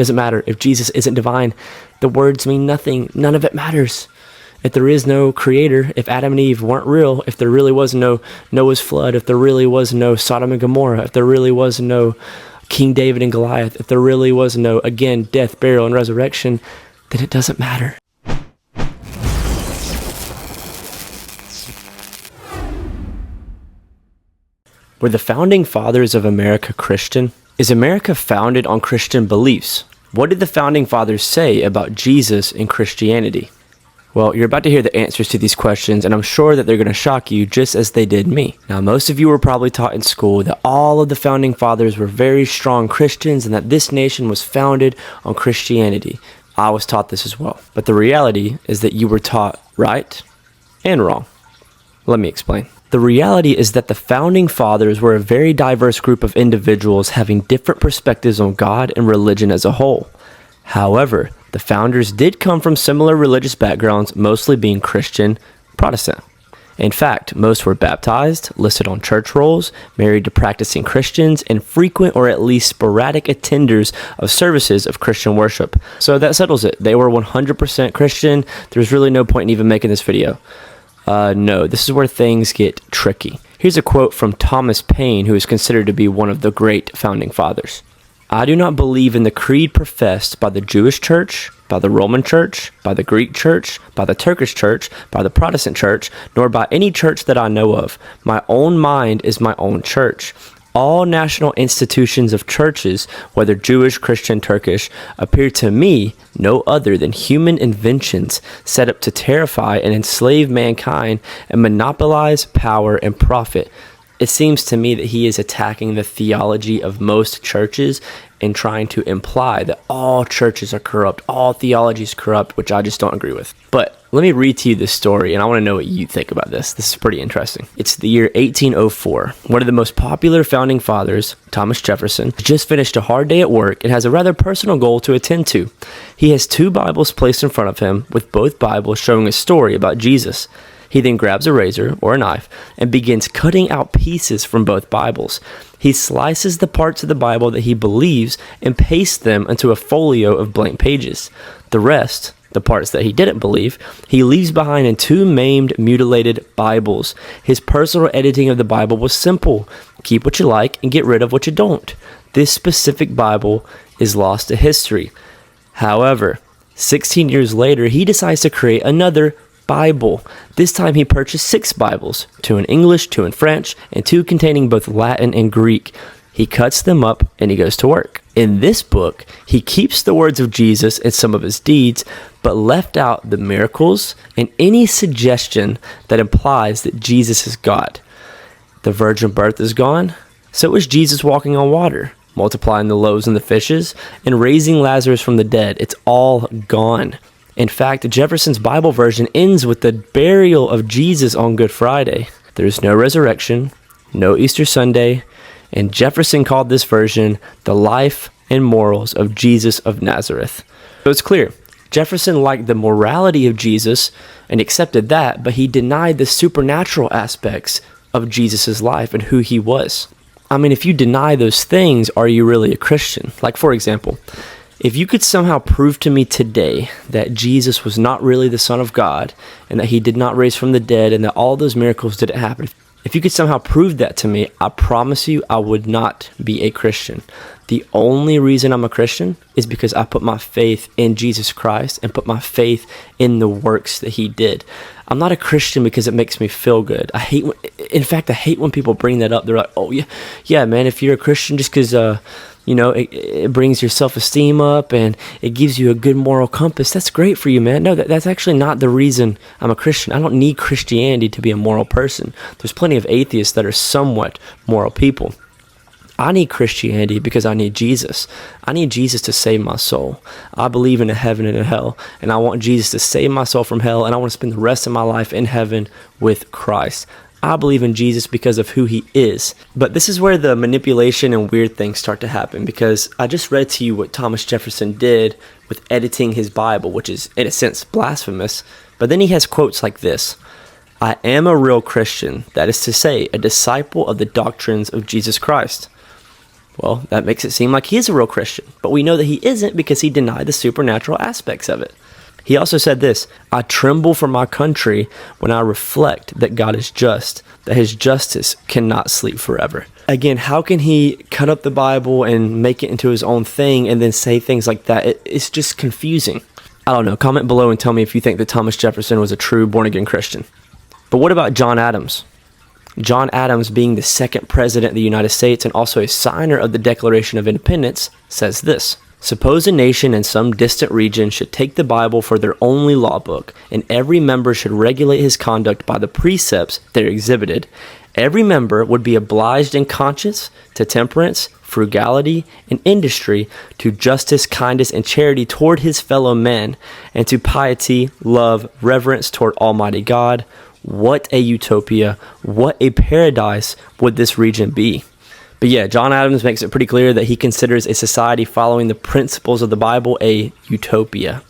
Doesn't matter. If Jesus isn't divine, the words mean nothing. None of it matters. If there is no creator, if Adam and Eve weren't real, if there really was no Noah's flood, if there really was no Sodom and Gomorrah, if there really was no King David and Goliath, if there really was no, again, death, burial, and resurrection, then it doesn't matter. Were the founding fathers of America Christian? Is America founded on Christian beliefs? What did the founding fathers say about Jesus and Christianity? Well, you're about to hear the answers to these questions, and I'm sure that they're going to shock you just as they did me. Now, most of you were probably taught in school that all of the founding fathers were very strong Christians and that this nation was founded on Christianity. I was taught this as well. But the reality is that you were taught right and wrong. Let me explain. The reality is that the founding fathers were a very diverse group of individuals having different perspectives on God and religion as a whole. However, the founders did come from similar religious backgrounds, mostly being Christian, Protestant. In fact, most were baptized, listed on church rolls, married to practicing Christians, and frequent or at least sporadic attenders of services of Christian worship. So that settles it. They were 100% Christian. There's really no point in even making this video. No, this is where things get tricky. Here's a quote from Thomas Paine, who is considered to be one of the great founding fathers. I do not believe in the creed professed by the Jewish church, by the Roman church, by the Greek church, by the Turkish church, by the Protestant church, nor by any church that I know of. My own mind is my own church. All national institutions of churches, whether Jewish, Christian, Turkish, appear to me no other than human inventions set up to terrify and enslave mankind and monopolize power and profit. It seems to me that he is attacking the theology of most churches and trying to imply that all churches are corrupt, all theology is corrupt, which I just don't agree with. But let me read to you this story, and I want to know what you think about this. This is pretty interesting. It's the year 1804. One of the most popular founding fathers, Thomas Jefferson, just finished a hard day at work and has a rather personal goal to attend to. He has two Bibles placed in front of him, with both Bibles showing a story about Jesus. He then grabs a razor or a knife and begins cutting out pieces from both Bibles. He slices the parts of the Bible that he believes and pastes them into a folio of blank pages. The rest, the parts that he didn't believe, he leaves behind in two maimed, mutilated Bibles. His personal editing of the Bible was simple. Keep what you like and get rid of what you don't. This specific Bible is lost to history. However, 16 years later, he decides to create another Bible. This time he purchased 6 Bibles, 2 in English, 2 in French, and 2 containing both Latin and Greek. He cuts them up and he goes to work. In this book, he keeps the words of Jesus and some of his deeds, but left out the miracles and any suggestion that implies that Jesus is God. The virgin birth is gone. So is Jesus walking on water, multiplying the loaves and the fishes, and raising Lazarus from the dead. It's all gone. In fact, Jefferson's Bible version ends with the burial of Jesus on Good Friday. There's no resurrection, no Easter Sunday, and Jefferson called this version the life and morals of Jesus of Nazareth. So it's clear, Jefferson liked the morality of Jesus and accepted that, but he denied the supernatural aspects of Jesus' life and who he was. I mean, if you deny those things, are you really a Christian? Like, for example, if you could somehow prove to me today that Jesus was not really the Son of God and that he did not raise from the dead and that all those miracles didn't happen, if you could somehow prove that to me, I promise you I would not be a Christian. The only reason I'm a Christian is because I put my faith in Jesus Christ and put my faith in the works that he did. I'm not a Christian because it makes me feel good. I hate when people bring that up. They're like, oh yeah, man, if you're a Christian just because, it brings your self-esteem up and it gives you a good moral compass, that's great for you, man. No, that's actually not the reason I'm a Christian. I don't need Christianity to be a moral person. There's plenty of atheists that are somewhat moral people. I need Christianity because I need Jesus. I need Jesus to save my soul. I believe in a heaven and a hell, and I want Jesus to save my soul from hell, and I want to spend the rest of my life in heaven with Christ. I believe in Jesus because of who he is. But this is where the manipulation and weird things start to happen, because I just read to you what Thomas Jefferson did with editing his Bible, which is, in a sense, blasphemous. But then he has quotes like this: I am a real Christian, that is to say, a disciple of the doctrines of Jesus Christ. Well, that makes it seem like he is a real Christian, but we know that he isn't because he denied the supernatural aspects of it. He also said this, I tremble for my country when I reflect that God is just, that his justice cannot sleep forever. Again, how can he cut up the Bible and make it into his own thing and then say things like that? It's just confusing. I don't know. Comment below and tell me if you think that Thomas Jefferson was a true born-again Christian. But what about John Adams? John Adams, being the second president of the United States and also a signer of the Declaration of Independence, says this, suppose a nation in some distant region should take the Bible for their only law book, and every member should regulate his conduct by the precepts there exhibited. Every member would be obliged in conscience to temperance, frugality, and industry, to justice, kindness, and charity toward his fellow men, and to piety, love, reverence toward Almighty God. What a utopia, what a paradise would this region be. But yeah, John Adams makes it pretty clear that he considers a society following the principles of the Bible a utopia.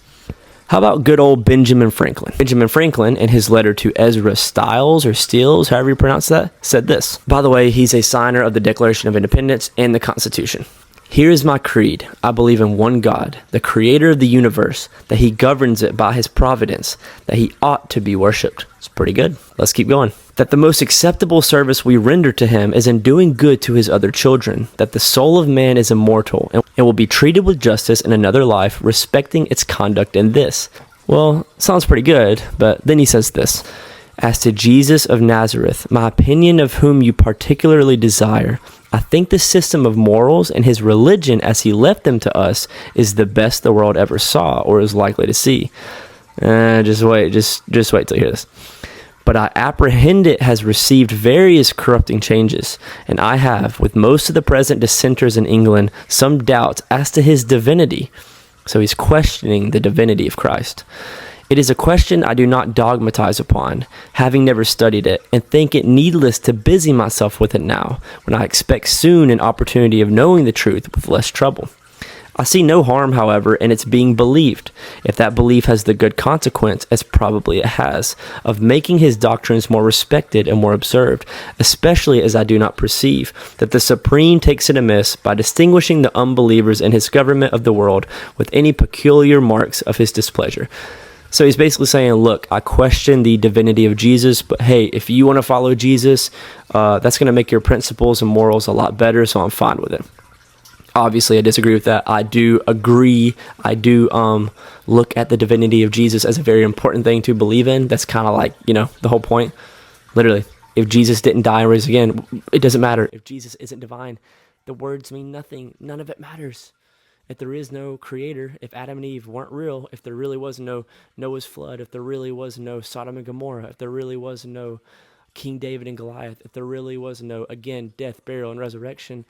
How about good old Benjamin Franklin? Benjamin Franklin, in his letter to Ezra Stiles, or Steele, however you pronounce that, said this. By the way, he's a signer of the Declaration of Independence and the Constitution. Here is my creed. I believe in one God, the creator of the universe, that he governs it by his providence, that he ought to be worshipped. It's pretty good. Let's keep going. That the most acceptable service we render to him is in doing good to his other children, that the soul of man is immortal and will be treated with justice in another life, respecting its conduct in this. Well, sounds pretty good, but then he says this. As to Jesus of Nazareth, my opinion of whom you particularly desire, I think the system of morals and his religion as he left them to us is the best the world ever saw or is likely to see. Just wait till you hear this. But I apprehend it has received various corrupting changes, and I have, with most of the present dissenters in England, some doubts as to his divinity. So he's questioning the divinity of Christ. It is a question I do not dogmatize upon, having never studied it, and think it needless to busy myself with it now, when I expect soon an opportunity of knowing the truth with less trouble. I see no harm, however, in its being believed, if that belief has the good consequence, as probably it has, of making his doctrines more respected and more observed, especially as I do not perceive that the Supreme takes it amiss by distinguishing the unbelievers in his government of the world with any peculiar marks of his displeasure. So he's basically saying, look, I question the divinity of Jesus, but hey, if you want to follow Jesus, that's going to make your principles and morals a lot better, so I'm fine with it. Obviously, I disagree with that. I do agree. I do look at the divinity of Jesus as a very important thing to believe in. That's kind of like, the whole point. Literally, if Jesus didn't die and raise again, it doesn't matter. If Jesus isn't divine, the words mean nothing. None of it matters. If there is no creator, if Adam and Eve weren't real, if there really was no Noah's flood, if there really was no Sodom and Gomorrah, if there really was no King David and Goliath, if there really was no, again, death, burial, and resurrection,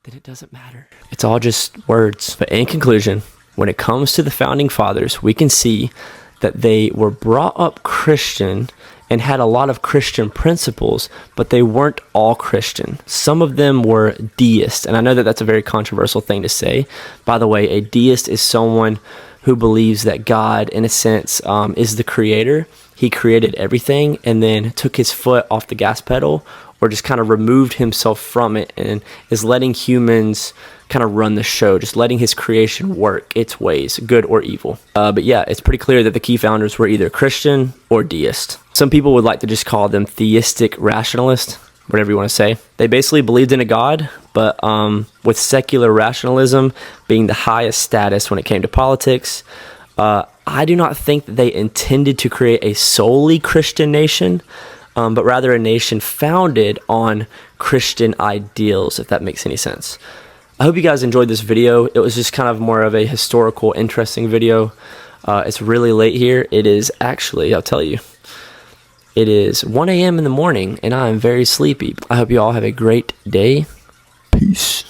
then it doesn't matter. It's all just words. But in conclusion, when it comes to the founding fathers, we can see that they were brought up Christian and had a lot of Christian principles, but they weren't all Christian. Some of them were deists, and I know that that's a very controversial thing to say. By the way, a deist is someone who believes that God, in a sense, is the creator. He created everything and then took his foot off the gas pedal, or just kind of removed himself from it and is letting humans kind of run the show, just letting his creation work its ways, good or evil. But yeah, it's pretty clear that the key founders were either Christian or deist. Some people would like to just call them theistic rationalists, whatever you want to say. They basically believed in a God, but with secular rationalism being the highest status when it came to politics. I do not think that they intended to create a solely Christian nation, but rather a nation founded on Christian ideals, if that makes any sense. I hope you guys enjoyed this video. It was just kind of more of a historical, interesting video. It's really late here. It is actually, I'll tell you, it is 1 a.m. in the morning, and I am very sleepy. I hope you all have a great day. Peace.